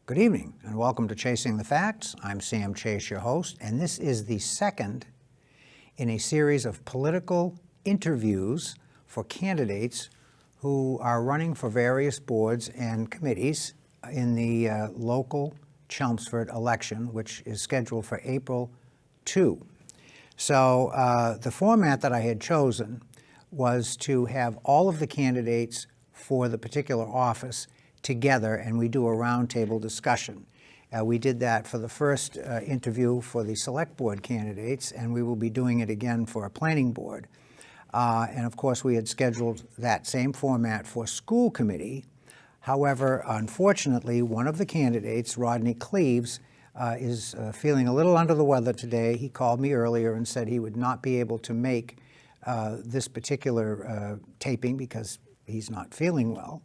Good evening and welcome to Chasing the Facts. I'm Sam Chase, your host, and this is the second in a series of political interviews for candidates who are running for various boards and committees in the local Chelmsford election, which is scheduled for April 2. So the format that I had chosen was to have all of the candidates for the particular office together, and we do a roundtable discussion. We did that for the first interview for the select board candidates, and we will be doing it again for a planning board. And of course, we had scheduled that same format for school committee. However, unfortunately, one of the candidates, Rodney Cleaves, is feeling a little under the weather today. He called me earlier and said he would not be able to make this particular taping because he's not feeling well.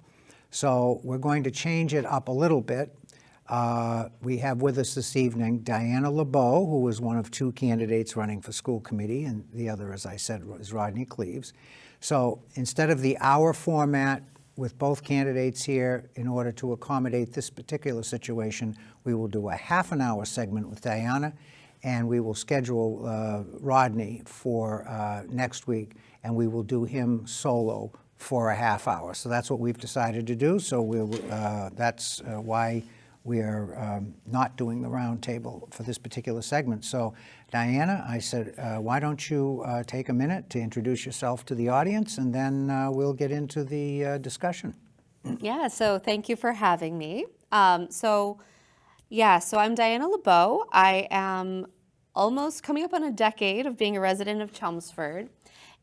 So we're going to change it up a little bit. We have with us this evening Diana Lebeaux, who is one of two candidates running for school committee, and the other, as I said, is Rodney Cleaves. So instead of the hour format with both candidates here, in order to accommodate this particular situation, we will do a half an hour segment with Diana, and we will schedule Rodney for next week, and we will do him solo for a half hour. So that's what we've decided to do. So that's why we are not doing the roundtable for this particular segment. So Diana, I said, why don't you take a minute to introduce yourself to the audience, and then we'll get into the discussion. Yeah, so thank you for having me. So I'm Diana Lebeaux. I am almost coming up on a decade of being a resident of Chelmsford,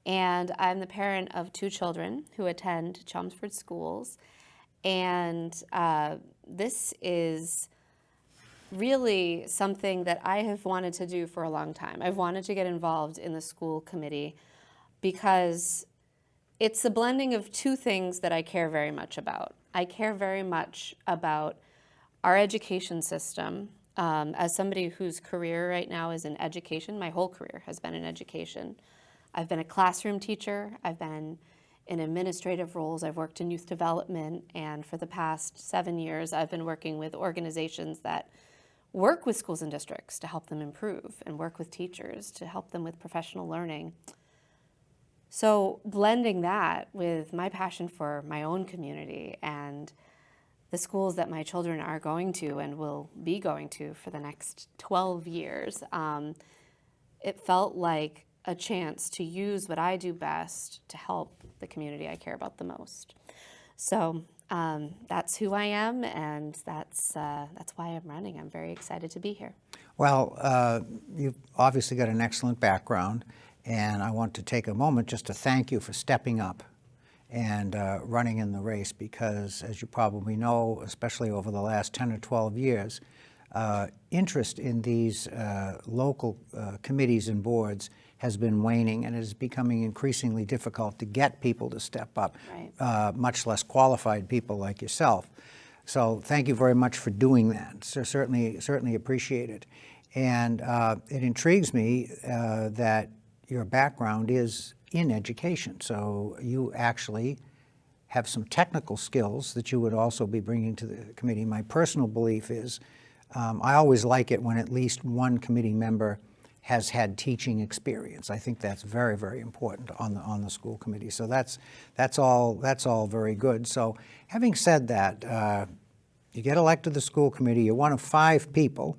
and I'm the parent of two children who attend Chelmsford schools. And this is really something that I have wanted to do for a long time. I've wanted to get involved in the school committee because it's a blending of two things that I care very much about. I care very much about our education system. As somebody whose career right now is in education, my whole career has been in education. I've been a classroom teacher, I've been in administrative roles, I've worked in youth development, and for the past 7 years, I've been working with organizations that work with schools and districts to help them improve, and work with teachers to help them with professional learning. So blending that with my passion for my own community and the schools that my children are going to and will be going to for the next 12 years, it felt like a chance to use what I do best to help the community I care about the most. So that's who I am, and that's why I'm running. I'm very excited to be here. Well, you've obviously got an excellent background, and I want to take a moment just to thank you for stepping up and running in the race, because as you probably know, especially over the last 10 or 12 years, interest in these local committees and boards has been waning, and it is becoming increasingly difficult to get people to step up, right. Much less qualified people like yourself. So thank you very much for doing that. So certainly appreciate it. And it intrigues me that your background is in education. So you actually have some technical skills that you would also be bringing to the committee. My personal belief is I always like it when at least one committee member has had teaching experience. I think that's very, very important on the school committee. So that's all very good. So having said that, you get elected to the school committee. You're one of 5 people,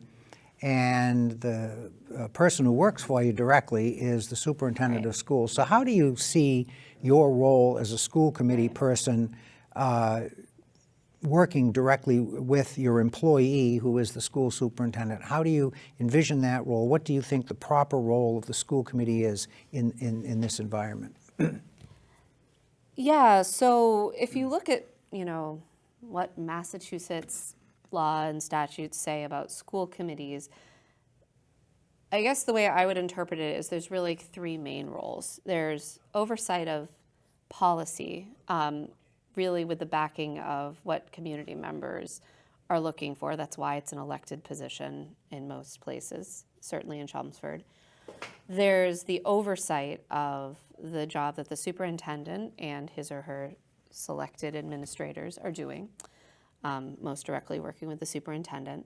and the person who works for you directly is the superintendent of schools. So how do you see your role as a school committee person working directly with your employee, who is the school superintendent? How do you envision that role? What do you think the proper role of the school committee is in this environment? Yeah, so if you look at, what Massachusetts law and statutes say about school committees, I guess the way I would interpret it is there's really 3 main roles. There's oversight of policy, really with the backing of what community members are looking for. That's why it's an elected position in most places, certainly in Chelmsford. There's the oversight of the job that the superintendent and his or her selected administrators are doing. most directly working with the superintendent.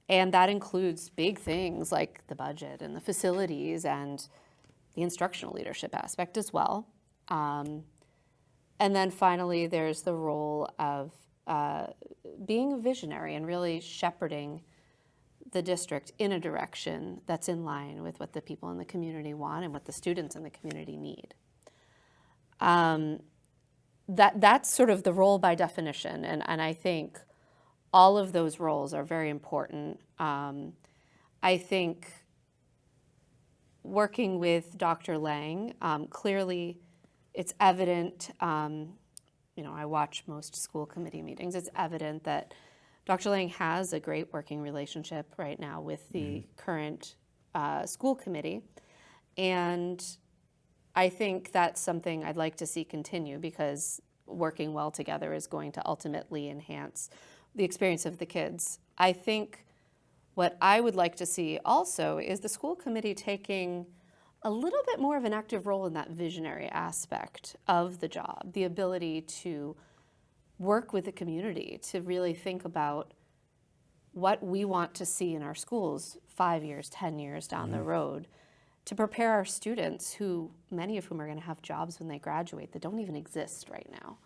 And that includes big things like the budget and the facilities and the instructional leadership aspect as well. And then finally, there's the role of being a visionary and really shepherding the district in a direction that's in line with what the people in the community want and what the students in the community need. That's sort of the role by definition, and I think all of those roles are very important. I think working with Dr. Lang, clearly it's evident, I watch most school committee meetings, it's evident that Dr. Lang has a great working relationship right now with the current school committee, and I think that's something I'd like to see continue, because working well together is going to ultimately enhance the experience of the kids. I think what I would like to see also is the school committee taking a little bit more of an active role in that visionary aspect of the job, the ability to work with the community, to really think about what we want to see in our schools 5 years, 10 years down the road, to prepare our students, who many of whom are going to have jobs when they graduate that don't even exist right now.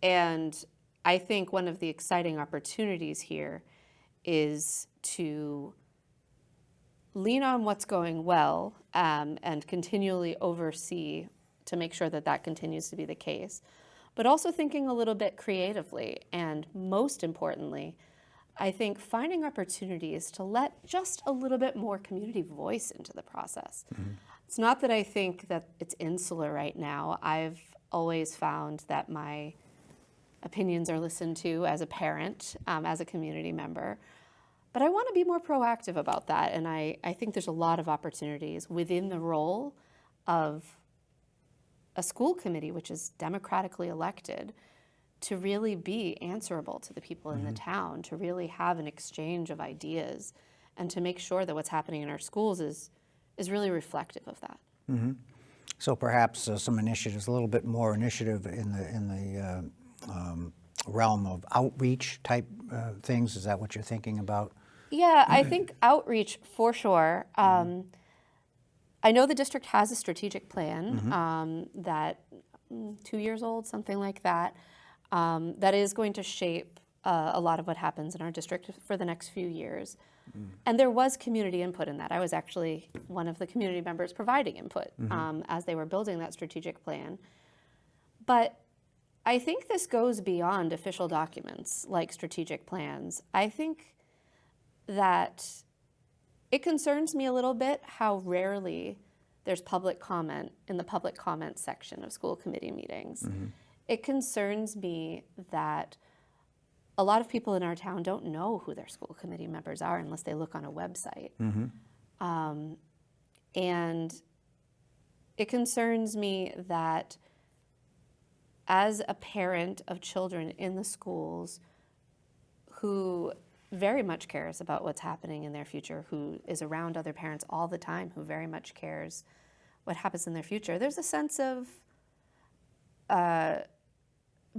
And I think one of the exciting opportunities here is to lean on what's going well, and continually oversee to make sure that that continues to be the case, but also thinking a little bit creatively, and most importantly, I think finding opportunities to let just a little bit more community voice into the process. It's not that I think that it's insular right now. I've always found that my opinions are listened to as a parent, as a community member. But I want to be more proactive about that, and I think there's a lot of opportunities within the role of a school committee, which is democratically elected, to really be answerable to the people in the town, to really have an exchange of ideas, and to make sure that what's happening in our schools is really reflective of that. So perhaps some initiatives, a little bit more initiative in the realm of outreach type things. Is that what you're thinking about? Yeah, I think outreach for sure. I know the district has a strategic plan that 2 years old, something like that, that is going to shape a lot of what happens in our district for the next few years. And there was community input in that. I was actually one of the community members providing input as they were building that strategic plan. But I think this goes beyond official documents like strategic plans. I think that it concerns me a little bit how rarely there's public comment in the public comment section of school committee meetings. It concerns me that a lot of people in our town don't know who their school committee members are unless they look on a website. And it concerns me that as a parent of children in the schools who very much cares about what's happening in their future, who is around other parents all the time, who very much cares what happens in their future, there's a sense of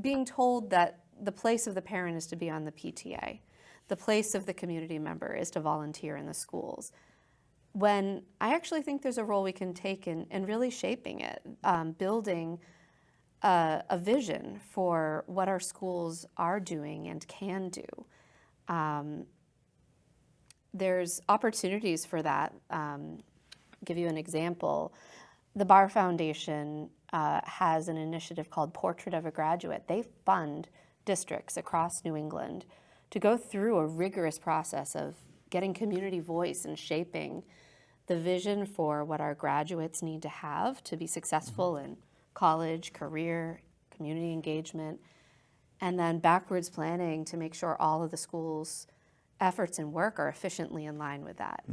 being told that the place of the parent is to be on the PTA. The place of the community member is to volunteer in the schools. When I actually think there's a role we can take in really shaping it, building a vision for what our schools are doing and can do. There's opportunities for that. Give you an example. The Bar Foundation has an initiative called Portrait of a Graduate. They fund districts across New England to go through a rigorous process of getting community voice and shaping the vision for what our graduates need to have to be successful in college, career, community engagement, and then backwards planning to make sure all of the school's efforts and work are efficiently in line with that.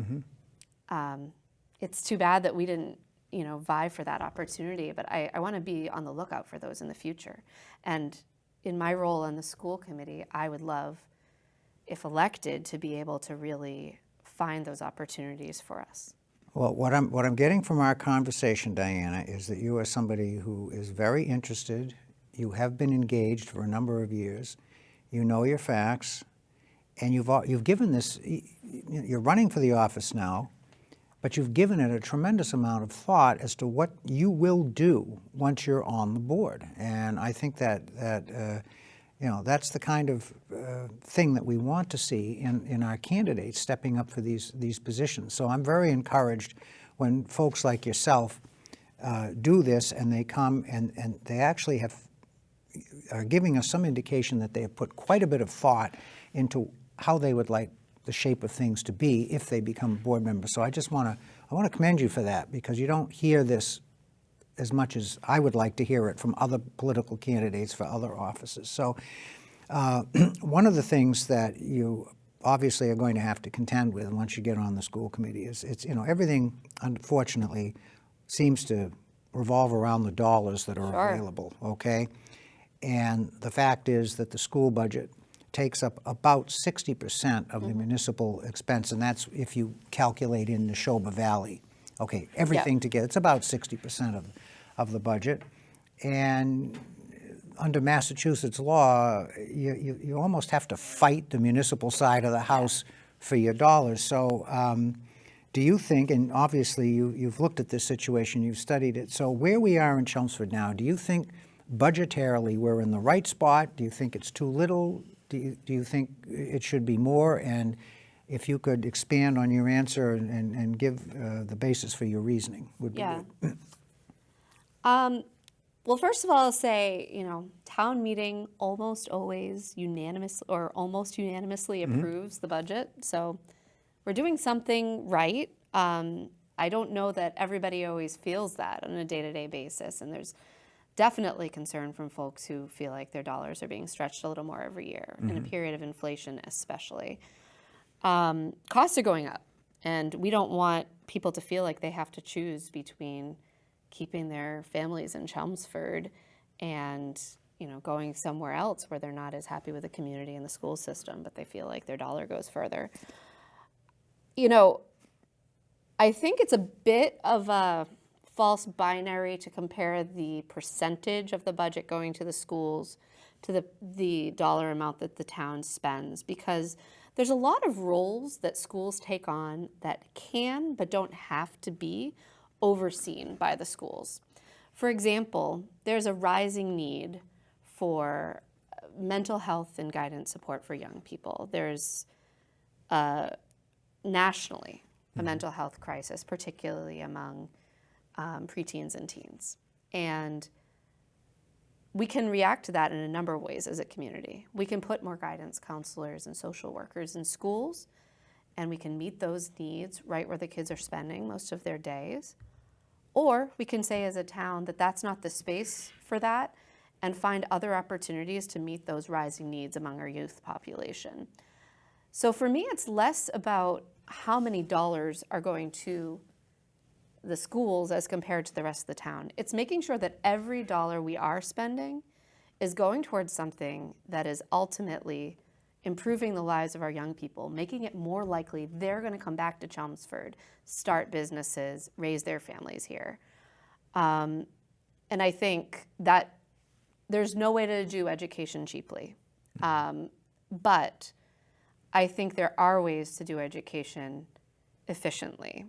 It's too bad that we didn't, vie for that opportunity, but I want to be on the lookout for those in the future. And in my role on the school committee, I would love, if elected, to be able to really find those opportunities for us. Well, what I'm getting from our conversation, Diana, is that you are somebody who is very interested You have been engaged for a number of years. You know your facts, and you've given this. You're running for the office now, but you've given it a tremendous amount of thought as to what you will do once you're on the board. And I think that that's the kind of thing that we want to see in our candidates stepping up for these positions. So I'm very encouraged when folks like yourself do this, and they come and they actually are giving us some indication that they have put quite a bit of thought into how they would like the shape of things to be if they become board members. So I want to commend you for that, because you don't hear this as much as I would like to hear it from other political candidates for other offices. So one of the things that you obviously are going to have to contend with once you get on the school committee is everything, unfortunately, seems to revolve around the dollars that are available, okay? And the fact is that the school budget takes up about 60% of the municipal expense, and that's if you calculate in Neshoba Valley. Okay, everything together, it's about 60% of the budget. And under Massachusetts law, you almost have to fight the municipal side of the house for your dollars. So do you think, and obviously you've looked at this situation, you've studied it, so where we are in Chelmsford now, do you think budgetarily we're in the right spot? Do you think it's too little? Do you think it should be more? And if you could expand on your answer and give the basis for your reasoning, would be good. Well, first of all, I'll say, town meeting almost always almost unanimously approves the budget. So we're doing something right. I don't know that everybody always feels that on a day-to-day basis. And there's definitely concern from folks who feel like their dollars are being stretched a little more every year, in a period of inflation especially. Costs are going up, and we don't want people to feel like they have to choose between keeping their families in Chelmsford and going somewhere else where they're not as happy with the community and the school system, but they feel like their dollar goes further. I think it's a bit of a false binary to compare the percentage of the budget going to the schools to the dollar amount that the town spends, because there's a lot of roles that schools take on that can but don't have to be overseen by the schools. For example, there's a rising need for mental health and guidance support for young people. There's nationally a mental health crisis, particularly among preteens and teens. And we can react to that in a number of ways as a community. We can put more guidance counselors and social workers in schools, and we can meet those needs right where the kids are spending most of their days. Or we can say as a town that that's not the space for that, and find other opportunities to meet those rising needs among our youth population. So for me, it's less about how many dollars are going to the schools as compared to the rest of the town. It's making sure that every dollar we are spending is going towards something that is ultimately improving the lives of our young people, making it more likely they're going to come back to Chelmsford, start businesses, raise their families here. And I think that there's no way to do education cheaply. But I think there are ways to do education efficiently.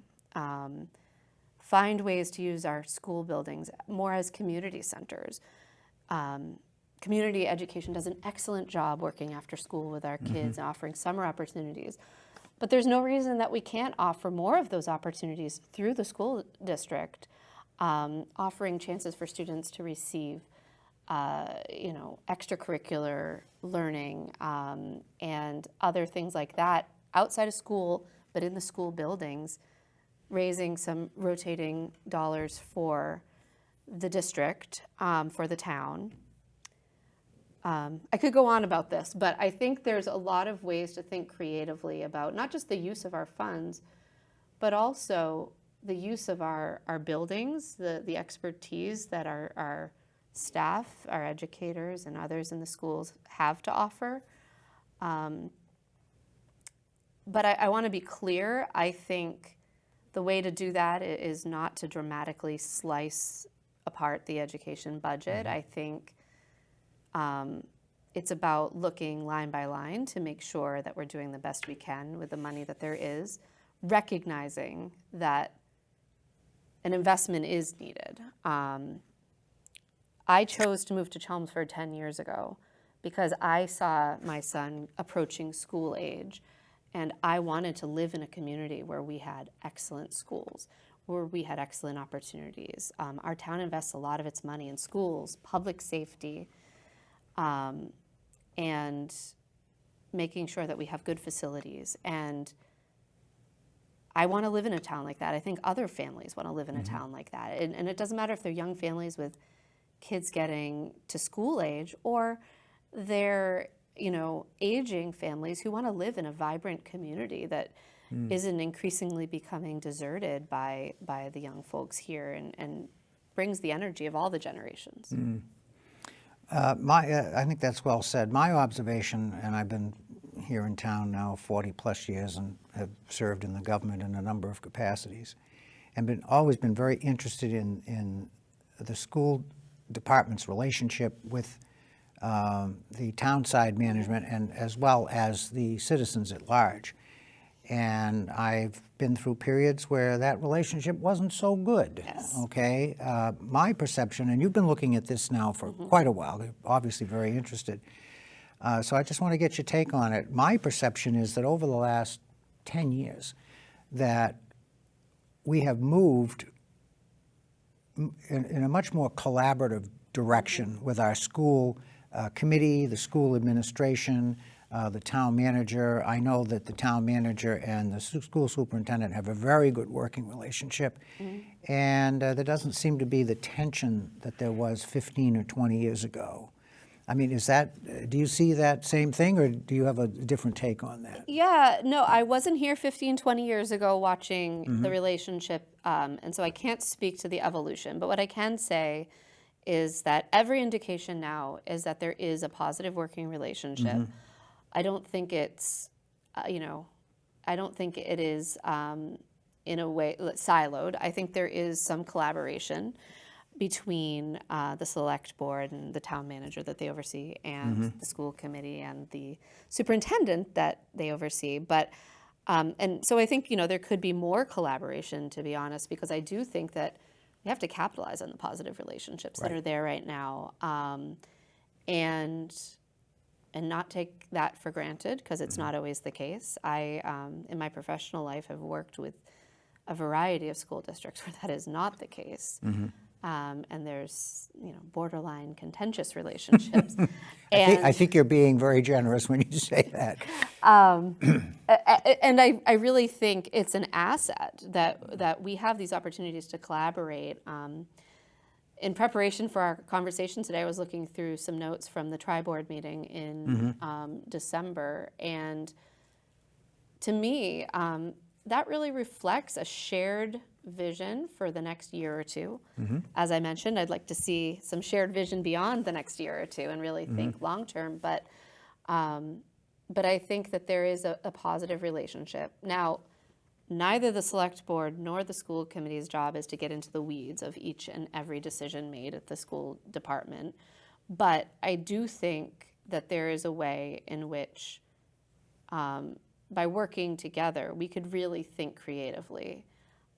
Find ways to use our school buildings more as community centers. Community education does an excellent job working after school with our kids, offering summer opportunities. But there's no reason that we can't offer more of those opportunities through the school district, offering chances for students to receive extracurricular learning and other things like that outside of school, but in the school buildings, raising some rotating dollars for the district, for the town. I could go on about this, but I think there's a lot of ways to think creatively about not just the use of our funds, but also the use of our buildings, the expertise that our staff, our educators, and others in the schools have to offer. But I want to be clear. I think the way to do that is not to dramatically slice apart the education budget. I think It's about looking line by line to make sure that we're doing the best we can with the money that there is, recognizing that an investment is needed. I chose to move to Chelmsford 10 years ago because I saw my son approaching school age, and I wanted to live in a community where we had excellent schools, where we had excellent opportunities. Our town invests a lot of its money in schools, public safety, and making sure that we have good facilities. And I want to live in a town like that. I think other families want to live in a town like that. And it doesn't matter if they're young families with kids getting to school age, or they're, aging families who want to live in a vibrant community that isn't increasingly becoming deserted by the young folks here, and brings the energy of all the generations. I think that's well said. My observation, and I've been here in town now 40 plus years and have served in the government in a number of capacities, and always been very interested in the school department's relationship with the townside management, and as well as the citizens at large. And I've been through periods where that relationship wasn't so good. Yes. Okay, my perception, and you've been looking at this now for quite a while, you're obviously very interested. So I just want to get your take on it. My perception is that over the last 10 years, that we have moved in a much more collaborative direction with our school committee, the school administration, the town manager. I know that the town manager and the school superintendent have a very good working relationship, and there doesn't seem to be the tension that there was 15 or 20 years ago. I mean, do you see that same thing, or do you have a different take on that? Yeah, no, I wasn't here 15, 20 years ago watching the relationship, and so I can't speak to the evolution. But what I can say is that every indication now is that there is a positive working relationship. I don't think it's, I don't think it is in a way siloed. I think there is some collaboration between the select board and the town manager that they oversee, and the school committee and the superintendent that they oversee. But and so I think there could be more collaboration, to be honest, because I do think that we have to capitalize on the positive relationships that are there right now, and not take that for granted, because it's not always the case. I, in my professional life, have worked with a variety of school districts where that is not the case. And there's, borderline contentious relationships. I think you're being very generous when you say that. And I really think it's an asset that we have these opportunities to collaborate. In preparation for our conversation today, I was looking through some notes from the tri-board meeting in December, and to me, that really reflects a shared vision for the next year or two. As I mentioned, I'd like to see some shared vision beyond the next year or two and really think long term. But I think that there is a positive relationship. Now, neither the select board nor the school committee's job is to get into the weeds of each and every decision made at the school department. But I do think that there is a way in which, by working together, we could really think creatively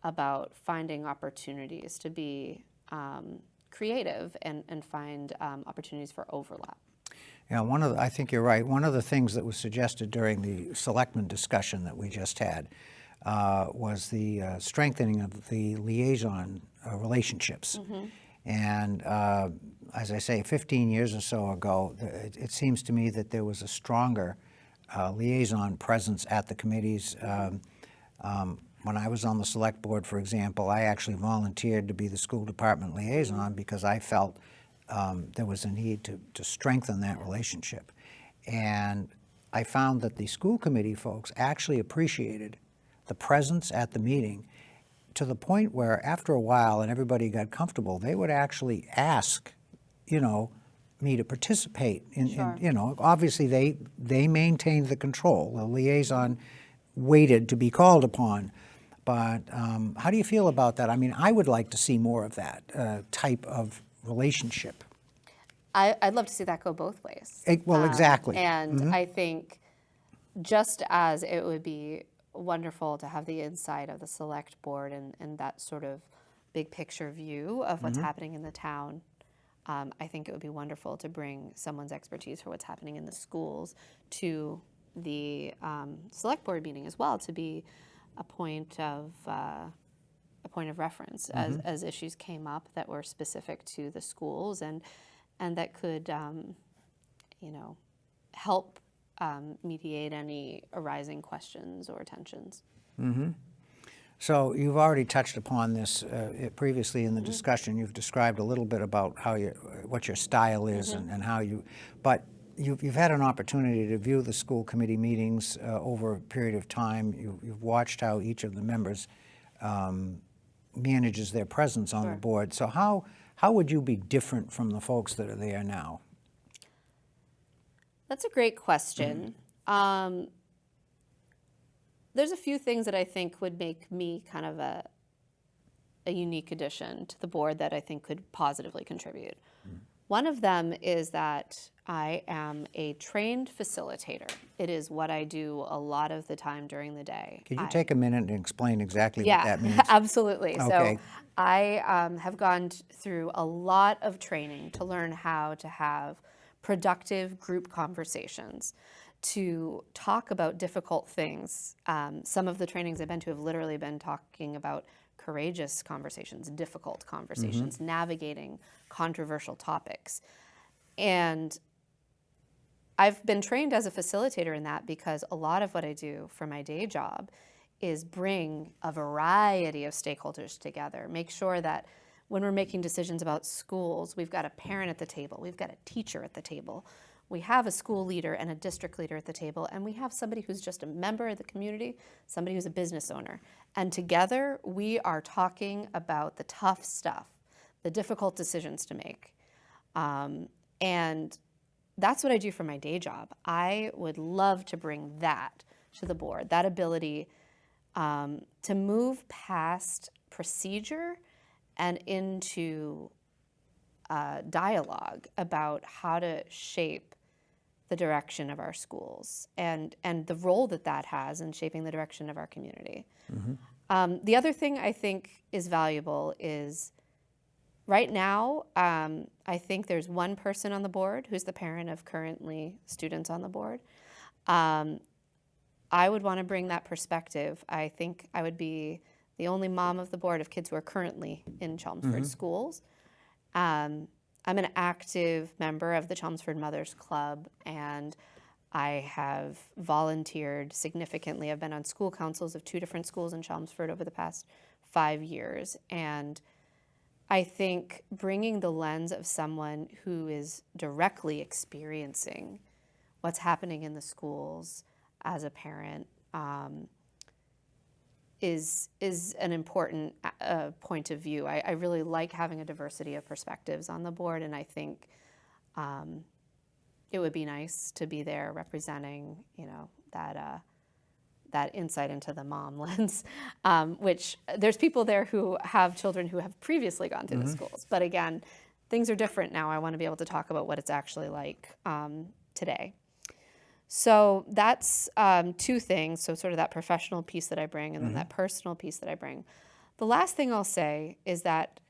about finding opportunities to be creative and find opportunities for overlap. Yeah, I think you're right. One of the things that was suggested during the selectmen discussion that we just had was the strengthening of the liaison relationships. And as I say, 15 years or so ago, it seems to me that there was a stronger liaison presence at the committees. When I was on the select board, for example, I actually volunteered to be the school department liaison because I felt there was a need to strengthen that relationship. And I found that the school committee folks actually appreciated the presence at the meeting, to the point where after a while and everybody got comfortable, they would actually ask, me to participate in obviously they maintained the control. The liaison waited to be called upon. But how do you feel about that? I mean, I would like to see more of that type of relationship. I'd love to see that go both ways. Well, exactly. And I think just as it would be wonderful to have the insight of the select board and that sort of big picture view of what's happening in the town, I think it would be wonderful to bring someone's expertise for what's happening in the schools to the select board meeting as well, to be a point of reference as issues came up that were specific to the schools and that could help mediate any arising questions or tensions. So you've already touched upon this previously in the discussion. You've described a little bit about what your style is and how you, but you've had an opportunity to view the school committee meetings over a period of time. You've watched how each of the members manages their presence on the board. So how would you be different from the folks that are there now? That's a great question. There's a few things that I think would make me kind of a unique addition to the board that I think could positively contribute. One of them is that I am a trained facilitator. It is what I do a lot of the time during the day. Could you take a minute and explain exactly what that means? Absolutely. Okay. So I have gone through a lot of training to learn how to have productive group conversations, to talk about difficult things. Some of the trainings I've been to have literally been talking about courageous conversations, difficult conversations, navigating controversial topics. And I've been trained as a facilitator in that because a lot of what I do for my day job is bring a variety of stakeholders together, make sure that when we're making decisions about schools, we've got a parent at the table, we've got a teacher at the table, we have a school leader and a district leader at the table, and we have somebody who's just a member of the community, somebody who's a business owner. And together, we are talking about the tough stuff, the difficult decisions to make. And that's what I do for my day job. I would love to bring that to the board, that ability to move past procedure and into dialogue about how to shape the direction of our schools and the role that has in shaping the direction of our community. The other thing I think is valuable is right now, I think there's one person on the board who's the parent of currently students on the board. I would want to bring that perspective. I think I would be the only mom of the board of kids who are currently in Chelmsford schools. I'm an active member of the Chelmsford Mothers Club, and I have volunteered significantly. I've been on school councils of 2 different schools in Chelmsford over the past 5 years, and I think bringing the lens of someone who is directly experiencing what's happening in the schools as a parent is an important point of view. I really like having a diversity of perspectives on the board, and I think it would be nice to be there representing, that insight into the mom lens, which there's people there who have children who have previously gone through the schools. But again, things are different now. I want to be able to talk about what it's actually like today. So that's 2 things, so sort of that professional piece that I bring and then that personal piece that I bring. The last thing I'll say is that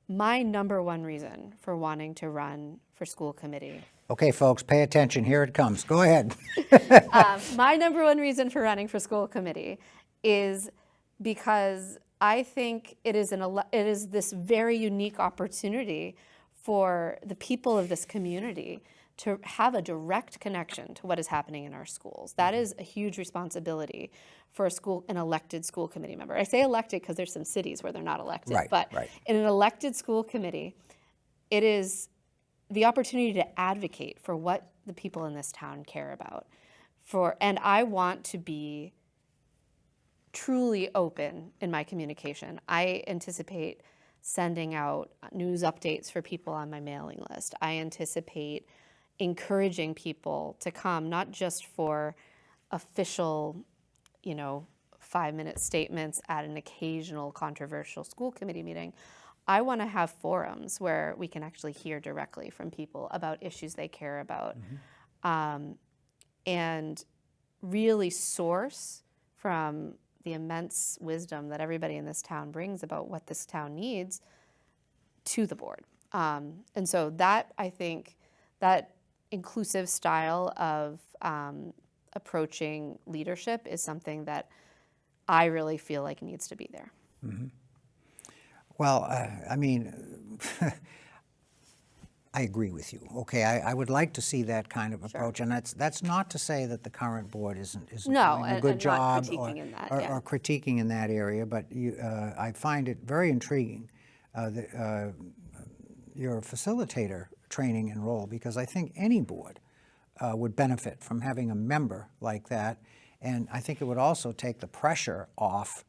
my number one reason for wanting to run for school committee. Okay, folks, pay attention. Here it comes. Go ahead. My number one reason for running for school committee is because I think it is this very unique opportunity for the people of this community to have a direct connection to what is happening in our schools. That is a huge responsibility for an elected school committee member. I say elected because there's some cities where they're not elected, but in an elected school committee, it is the opportunity to advocate for what the people in this town care about. And I want to be truly open in my communication. I anticipate sending out news updates for people on my mailing list. I anticipate encouraging people to come, not just for official, 5-minute statements at an occasional controversial school committee meeting. I want to have forums where we can actually hear directly from people about issues they care about, and really source from the immense wisdom that everybody in this town brings about what this town needs to the board. And so that, I think, that inclusive style of approaching leadership is something that I really feel like needs to be there. Well, I mean, I agree with you. Okay, I would like to see that kind of approach, and that's not to say that the current board isn't No, doing a good and job not critiquing in that, or critiquing in that area. But I find it very intriguing, your facilitator training and role, because I think any board would benefit from having a member like that, and I think it would also take the pressure off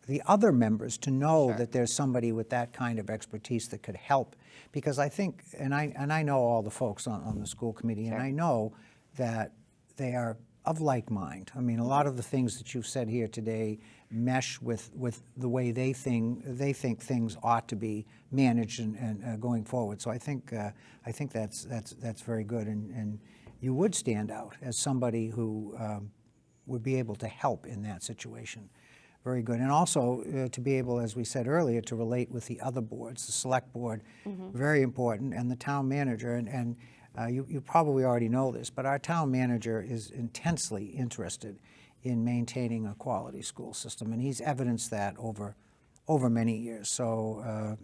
the other members to know that there's somebody with that kind of expertise that could help. Because I think, and I know all the folks on the school committee, and I know that they are of like mind. I mean, a lot of the things that you've said here today mesh with the way they think things ought to be managed and going forward. So I think that's very good, and you would stand out as somebody who would be able to help in that situation. Very good. And also to be able, as we said earlier, to relate with the other boards, the select board, very important, and the town manager. And you probably already know this, but our town manager is intensely interested in maintaining a quality school system, and he's evidenced that over many years. So,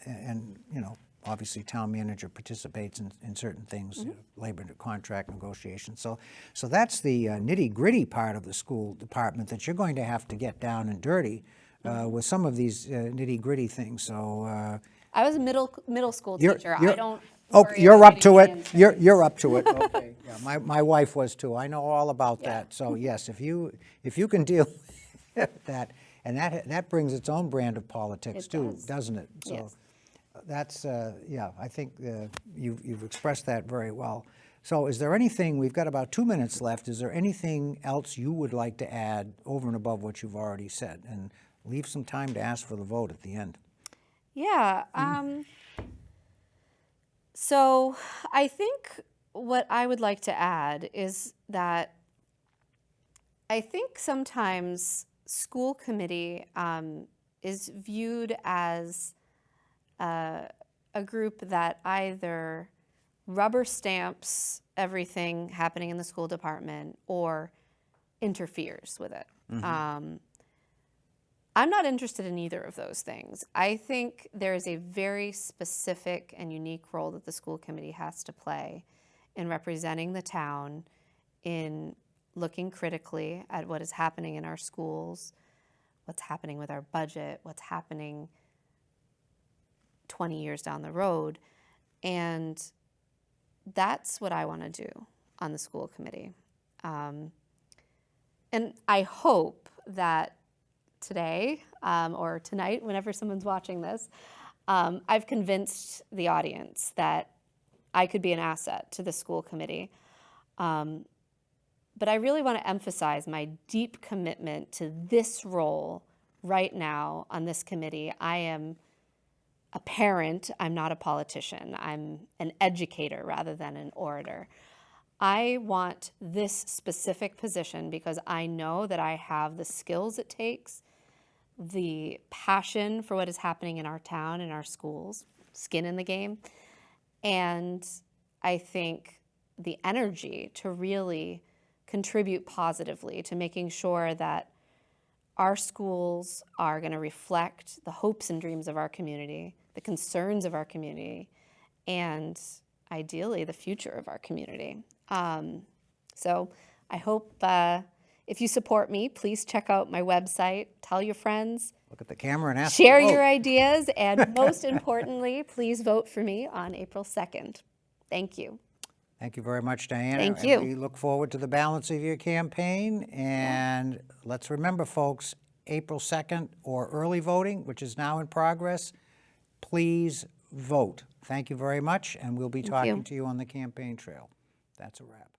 and you know, obviously town manager participates in certain things, labor contract negotiations. So that's the nitty-gritty part of the school department that you're going to have to get down and dirty with some of these nitty-gritty things. So I was a middle school teacher. you're- I don't. Oh, worry you're about up to getting it. answers. You're up to it. Okay. Yeah, my wife was too. I know all about that. So yes, if you can deal with that, and that brings its own brand of politics It too, does. doesn't it? So Yes. that's yeah. I think you've expressed that very well. So is there anything? We've got about 2 minutes left. Is there anything else you would like to add over and above what you've already said? And leave some time to ask for the vote at the end. Yeah. So I think what I would like to add is that I think sometimes school committee is viewed as a group that either rubber stamps everything happening in the school department or interferes with it. I'm not interested in either of those things. I think there is a very specific and unique role that the school committee has to play in representing the town, in looking critically at what is happening in our schools, what's happening with our budget, what's happening 20 years down the road. And that's what I want to do on the school committee. And I hope that today or tonight, whenever someone's watching this, I've convinced the audience that I could be an asset to the school committee. But I really want to emphasize my deep commitment to this role right now on this committee. I am a parent. I'm not a politician. I'm an educator rather than an orator. I want this specific position because I know that I have the skills it takes, the passion for what is happening in our town and our schools, skin in the game, and I think the energy to really contribute positively to making sure that our schools are going to reflect the hopes and dreams of our community, the concerns of our community, and ideally the future of our community. So I hope if you support me, please check out my website, tell your friends, Look at the camera and ask. share for the your vote. ideas, and most importantly, please vote for me on April 2nd. Thank you. Thank you very much, Diana. Thank And you. we look forward to the balance of your campaign. And let's remember, folks, April 2nd or early voting, which is now in progress, please vote. Thank you very much, and we'll be talking to you on the campaign trail. That's a wrap.